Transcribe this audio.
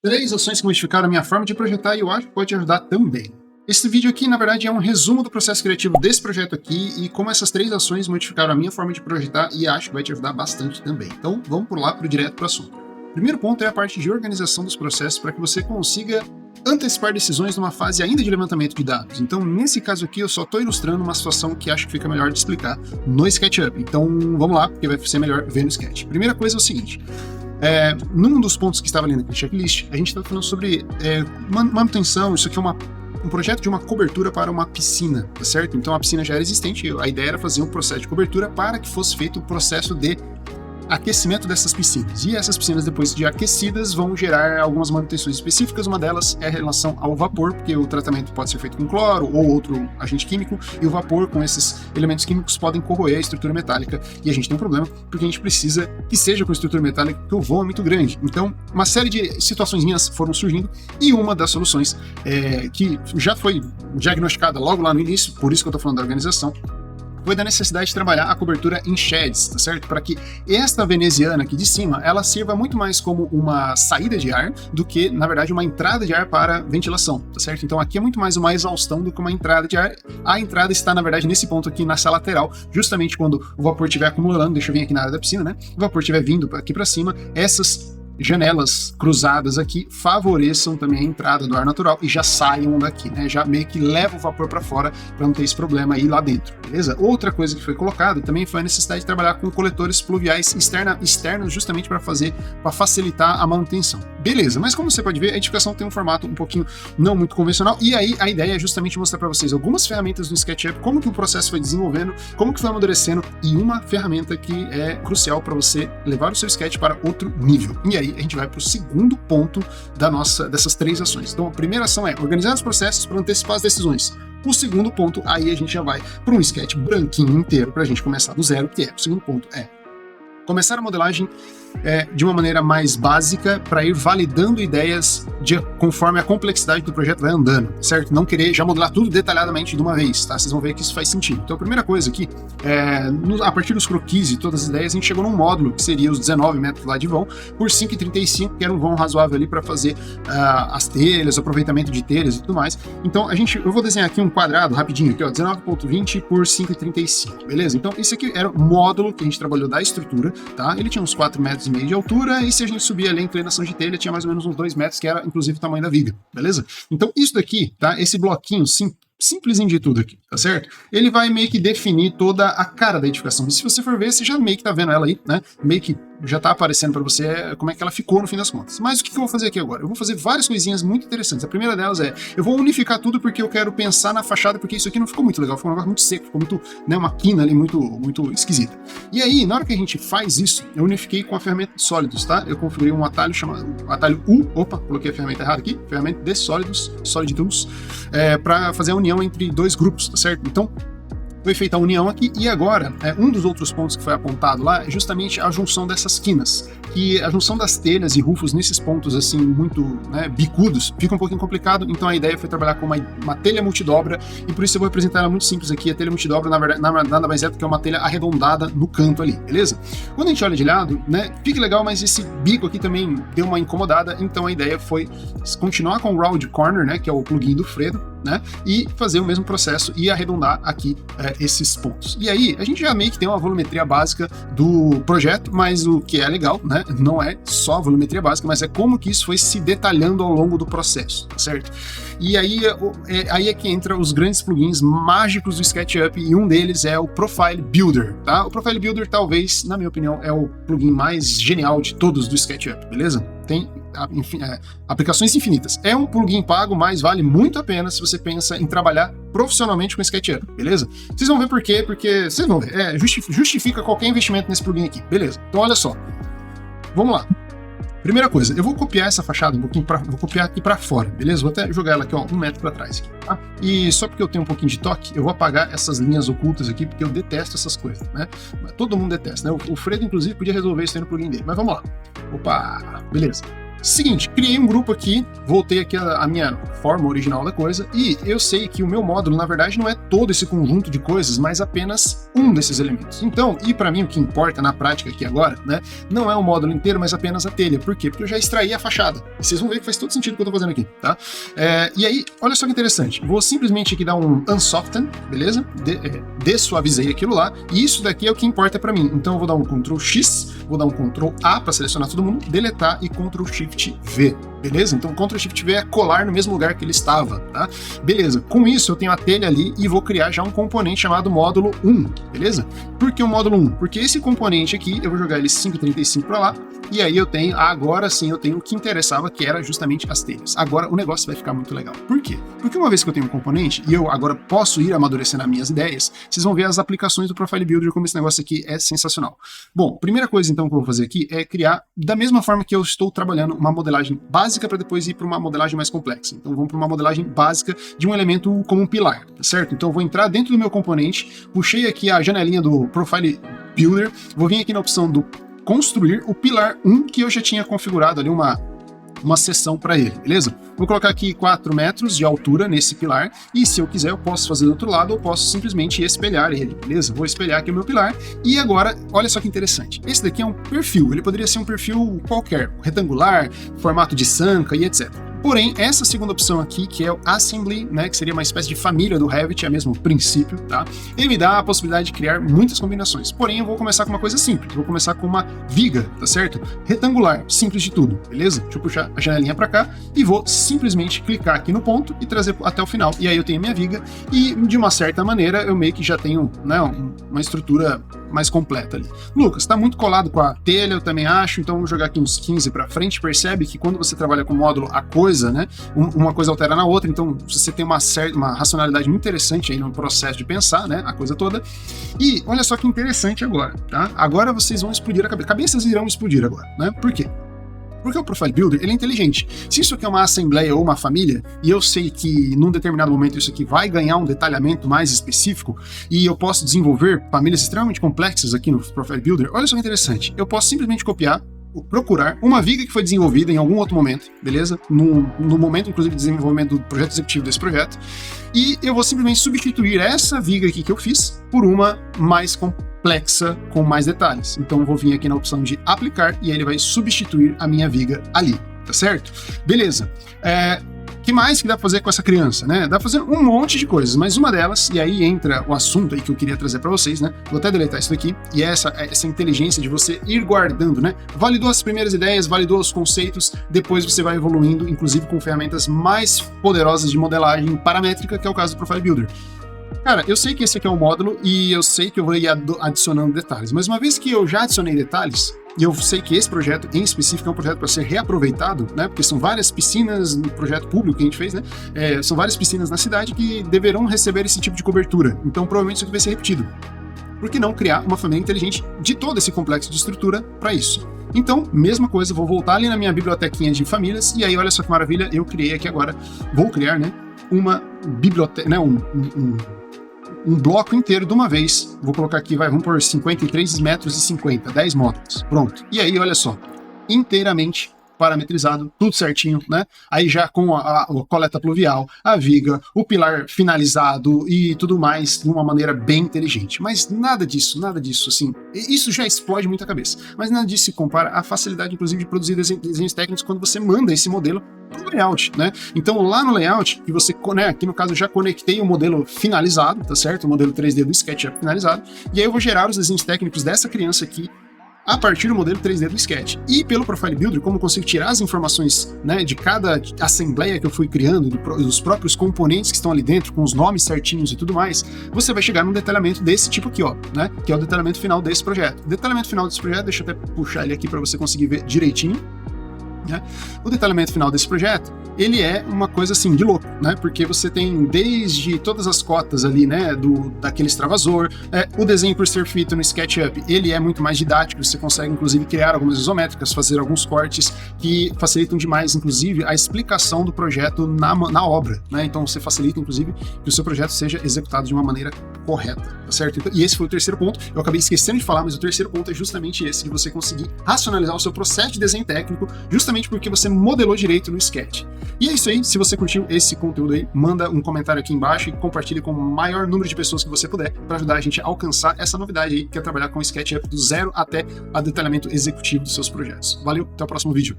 3 ações que modificaram a minha forma de projetar e eu acho que pode te ajudar também. Esse vídeo aqui, na verdade, é um resumo do processo criativo desse projeto aqui e como essas 3 ações modificaram a minha forma de projetar e acho que vai te ajudar bastante também. Então, vamos por lá, direto para o assunto. O primeiro ponto é a parte de organização dos processos para que você consiga antecipar decisões numa fase ainda de levantamento de dados. Então, nesse caso aqui, eu só estou ilustrando uma situação que acho que fica melhor de explicar no SketchUp. Então, vamos lá, porque vai ser melhor ver no Sketch. Primeira coisa é o seguinte. Num dos pontos que estava ali naquele checklist, a gente estava falando sobre manutenção. Isso aqui é um projeto de uma cobertura para uma piscina, tá certo? Então a piscina já era existente, a ideia era fazer um processo de cobertura para que fosse feito o processo de aquecimento dessas piscinas. E essas piscinas, depois de aquecidas, vão gerar algumas manutenções específicas. Uma delas é a relação ao vapor, porque o tratamento pode ser feito com cloro ou outro agente químico, e o vapor com esses elementos químicos podem corroer a estrutura metálica, e a gente tem um problema, porque a gente precisa que seja com estrutura metálica, porque o vão é muito grande. Então, uma série de situações foram surgindo, e uma das soluções que já foi diagnosticada logo lá no início, por isso que eu estou falando da organização, foi da necessidade de trabalhar a cobertura em sheds, tá certo? Para que esta veneziana aqui de cima, ela sirva muito mais como uma saída de ar do que, na verdade, uma entrada de ar para ventilação, tá certo? Então aqui é muito mais uma exaustão do que uma entrada de ar. A entrada está, na verdade, nesse ponto aqui, nessa lateral, justamente quando o vapor estiver acumulando, deixa eu vir aqui na área da piscina, né? O vapor estiver vindo aqui para cima, essas janelas cruzadas aqui favoreçam também a entrada do ar natural e já saiam daqui, né? Já meio que leva o vapor para fora para não ter esse problema aí lá dentro, beleza? Outra coisa que foi colocada também foi a necessidade de trabalhar com coletores pluviais externos justamente para facilitar a manutenção. Beleza, mas como você pode ver, a edificação tem um formato um pouquinho não muito convencional e aí a ideia é justamente mostrar para vocês algumas ferramentas do SketchUp, como que o processo foi desenvolvendo, como que foi amadurecendo e uma ferramenta que é crucial para você levar o seu sketch para outro nível. E aí a gente vai para o segundo ponto dessas 3 ações. Então a primeira ação é organizar os processos para antecipar as decisões. O segundo ponto, aí a gente já vai para um sketch branquinho inteiro para a gente começar do zero, que é o segundo ponto começar a modelagem de uma maneira mais básica para ir validando ideias conforme a complexidade do projeto vai andando, certo? Não querer já modelar tudo detalhadamente de uma vez, tá? Vocês vão ver que isso faz sentido. Então a primeira coisa aqui, a partir dos croquis e todas as ideias, a gente chegou num módulo que seria os 19 metros lá de vão por 5,35, que era um vão razoável ali para fazer as telhas, o aproveitamento de telhas e tudo mais. Então eu vou desenhar aqui um quadrado rapidinho, aqui ó, 19,20 por 5,35, beleza? Então esse aqui era o módulo que a gente trabalhou da estrutura, tá? Ele tinha uns 4,5 metros de altura, e se a gente subir ali a inclinação de telha, tinha mais ou menos uns 2 metros, que era inclusive o tamanho da viga, beleza? Então isso daqui, tá? Esse bloquinho simplesinho de tudo aqui, tá certo? Ele vai meio que definir toda a cara da edificação. E se você for ver, você já meio que tá vendo ela aí, né? Meio que já tá aparecendo para você como é que ela ficou no fim das contas. Mas o que eu vou fazer aqui agora? Eu vou fazer várias coisinhas muito interessantes. A primeira delas eu vou unificar tudo porque eu quero pensar na fachada, porque isso aqui não ficou muito legal, ficou um negócio muito seco, ficou muito, né, uma quina ali muito esquisita. E aí, na hora que a gente faz isso, eu unifiquei com a ferramenta de sólidos, tá? Eu configurei um atalho chamado atalho U, coloquei a ferramenta errada aqui, ferramenta de sólidos, Solid Tools, para fazer a união entre 2 grupos, tá certo? Então, foi feita a união aqui, e agora, um dos outros pontos que foi apontado lá é justamente a junção dessas quinas, que a junção das telhas e rufos nesses pontos assim, muito, né, bicudos, fica um pouquinho complicado, então a ideia foi trabalhar com uma telha multidobra, e por isso eu vou apresentar ela muito simples aqui. A telha multidobra, na verdade, nada mais é do que uma telha arredondada no canto ali, beleza? Quando a gente olha de lado, né, fica legal, mas esse bico aqui também deu uma incomodada, então a ideia foi continuar com o Round Corner, né, que é o plugin do Fredo, né, e fazer o mesmo processo e arredondar aqui esses pontos. E aí, a gente já meio que tem uma volumetria básica do projeto, mas o que é legal, né, não é só a volumetria básica, mas é como que isso foi se detalhando ao longo do processo, tá certo? E aí é que entra os grandes plugins mágicos do SketchUp, e um deles é o Profile Builder, tá? O Profile Builder talvez, na minha opinião, é o plugin mais genial de todos do SketchUp, beleza? Tem aplicações infinitas. É um plugin pago, mas vale muito a pena se você pensa em trabalhar profissionalmente com SketchUp, beleza? Vocês vão ver por quê, porque vocês vão ver, justifica qualquer investimento nesse plugin aqui, beleza? Então olha só, vamos lá. Primeira coisa, eu vou copiar essa fachada um pouquinho, vou copiar aqui para fora, beleza? Vou até jogar ela aqui, ó, 1 metro para trás, aqui, tá? E só porque eu tenho um pouquinho de toque, eu vou apagar essas linhas ocultas aqui, porque eu detesto essas coisas, né? Todo mundo detesta, né? O Fredo, inclusive, podia resolver isso aí no plugin dele, mas vamos lá. Opa, beleza. Seguinte, criei um grupo aqui, voltei aqui a minha forma original da coisa, e eu sei que o meu módulo, na verdade, não é todo esse conjunto de coisas, mas apenas um desses elementos. Então, e para mim o que importa na prática aqui agora, né, não é o módulo inteiro, mas apenas a telha. Por quê? Porque eu já extraí a fachada. E vocês vão ver que faz todo sentido o que eu tô fazendo aqui, tá? E aí, olha só que interessante, vou simplesmente aqui dar um unsoften, beleza? Dessuavizei aquilo lá, e isso daqui é o que importa para mim. Então eu vou dar um Ctrl X, vou dar um Ctrl A para selecionar todo mundo, deletar e Ctrl Shift V, beleza? Então Ctrl Shift V é colar no mesmo lugar que ele estava, tá? Beleza, com isso eu tenho a telha ali e vou criar já um componente chamado módulo 1, beleza? Por que o módulo 1? Porque esse componente aqui, eu vou jogar ele 5.35 para lá, e aí eu tenho, agora sim eu tenho o que interessava, que era justamente as telhas. Agora o negócio vai ficar muito legal. Por quê? Porque uma vez que eu tenho um componente, e eu agora posso ir amadurecendo as minhas ideias, vocês vão ver as aplicações do Profile Builder, como esse negócio aqui é sensacional. Bom, primeira coisa então que eu vou fazer aqui é criar, da mesma forma que eu estou trabalhando, uma modelagem básica para depois ir para uma modelagem mais complexa. Então vamos para uma modelagem básica de um elemento como um pilar, tá certo? Então eu vou entrar dentro do meu componente, puxei aqui a janelinha do Profile Builder, vou vir aqui na opção do construir o pilar 1, que eu já tinha configurado ali uma seção para ele, beleza? Vou colocar aqui 4 metros de altura nesse pilar, e se eu quiser eu posso fazer do outro lado, ou posso simplesmente espelhar ele, beleza? Vou espelhar aqui o meu pilar, e agora, olha só que interessante, esse daqui é um perfil, ele poderia ser um perfil qualquer, retangular, formato de sanca e etc. Porém, essa segunda opção aqui, que é o Assembly, né, que seria uma espécie de família do Revit, é o mesmo princípio, tá? Ele me dá a possibilidade de criar muitas combinações. Porém, eu vou começar com uma coisa simples. Eu vou começar com uma viga, tá certo? Retangular, simples de tudo, beleza? Deixa eu puxar a janelinha para cá e vou simplesmente clicar aqui no ponto e trazer até o final. E aí eu tenho a minha viga e, de uma certa maneira, eu meio que já tenho, né, uma estrutura mais completa ali. Lucas, tá muito colado com a telha, eu também acho, então vou jogar aqui uns 15 para frente. Percebe que quando você trabalha com módulo, a coisa, né, uma coisa altera na outra, então você tem uma racionalidade muito interessante aí no processo de pensar, né, a coisa toda. E olha só que interessante agora, tá? Agora vocês vão explodir a cabeça. Cabeças irão explodir agora, né? Por quê? Porque o Profile Builder, ele é inteligente. Se isso aqui é uma assembleia ou uma família, e eu sei que num determinado momento isso aqui vai ganhar um detalhamento mais específico, e eu posso desenvolver famílias extremamente complexas aqui no Profile Builder, olha só que interessante. Eu posso simplesmente copiar, procurar uma viga que foi desenvolvida em algum outro momento, beleza? No momento, inclusive, de desenvolvimento do projeto executivo desse projeto, e eu vou simplesmente substituir essa viga aqui que eu fiz por uma mais complexa, com mais detalhes. Então eu vou vir aqui na opção de aplicar e aí ele vai substituir a minha viga ali, tá certo? Beleza. Que mais que dá pra fazer com essa criança, né? Dá pra fazer um monte de coisas, mas uma delas, e aí entra o assunto aí que eu queria trazer pra vocês, né? Vou até deletar isso daqui, e é essa inteligência de você ir guardando, né? Validou as primeiras ideias, validou os conceitos, depois você vai evoluindo, inclusive com ferramentas mais poderosas de modelagem paramétrica, que é o caso do Profile Builder. Cara, eu sei que esse aqui é um módulo e eu sei que eu vou ir adicionando detalhes, mas uma vez que eu já adicionei detalhes, e eu sei que esse projeto em específico é um projeto para ser reaproveitado, né? Porque são várias piscinas no projeto público que a gente fez, né? São várias piscinas na cidade que deverão receber esse tipo de cobertura. Então, provavelmente isso aqui vai ser repetido. Por que não criar uma família inteligente de todo esse complexo de estrutura para isso? Então, mesma coisa, vou voltar ali na minha bibliotequinha de famílias e aí, olha só que maravilha, eu criei aqui agora, vou criar, né? Uma biblioteca, né? Um bloco inteiro de uma vez. Vou colocar aqui, vamos por 53 metros e 50, 10 módulos. Pronto. E aí, olha só, inteiramente parametrizado, tudo certinho, né? Aí já com a coleta pluvial, a viga, o pilar finalizado e tudo mais de uma maneira bem inteligente. Mas nada disso, assim, isso já explode muito a cabeça. Mas nada disso se compara à facilidade, inclusive, de produzir desenhos técnicos quando você manda esse modelo pro layout, né? Então lá no layout, que você, né, aqui no caso eu já conectei o modelo finalizado, tá certo? O modelo 3D do SketchUp finalizado, e aí eu vou gerar os desenhos técnicos dessa criança aqui a partir do modelo 3D do Sketch. E pelo Profile Builder, como eu consigo tirar as informações, né, de cada assembleia que eu fui criando, dos próprios componentes que estão ali dentro, com os nomes certinhos e tudo mais, você vai chegar num detalhamento desse tipo aqui, ó, né, que é o detalhamento final desse projeto. O detalhamento final desse projeto, deixa eu até puxar ele aqui para você conseguir ver direitinho, né? O detalhamento final desse projeto, ele é uma coisa assim de louco, né? Porque você tem desde todas as cotas ali, né, daquele extravasor, o desenho por ser feito no SketchUp, ele é muito mais didático, você consegue inclusive criar algumas isométricas, fazer alguns cortes que facilitam demais, inclusive, a explicação do projeto na obra, né? Então você facilita, inclusive, que o seu projeto seja executado de uma maneira correta, tá certo? E esse foi o terceiro ponto, eu acabei esquecendo de falar, mas o terceiro ponto é justamente esse, de você conseguir racionalizar o seu processo de desenho técnico, justamente justamente porque você modelou direito no Sketch. E é isso aí, se você curtiu esse conteúdo aí, manda um comentário aqui embaixo e compartilhe com o maior número de pessoas que você puder para ajudar a gente a alcançar essa novidade aí, que é trabalhar com SketchUp do zero até a detalhamento executivo dos seus projetos. Valeu, até o próximo vídeo.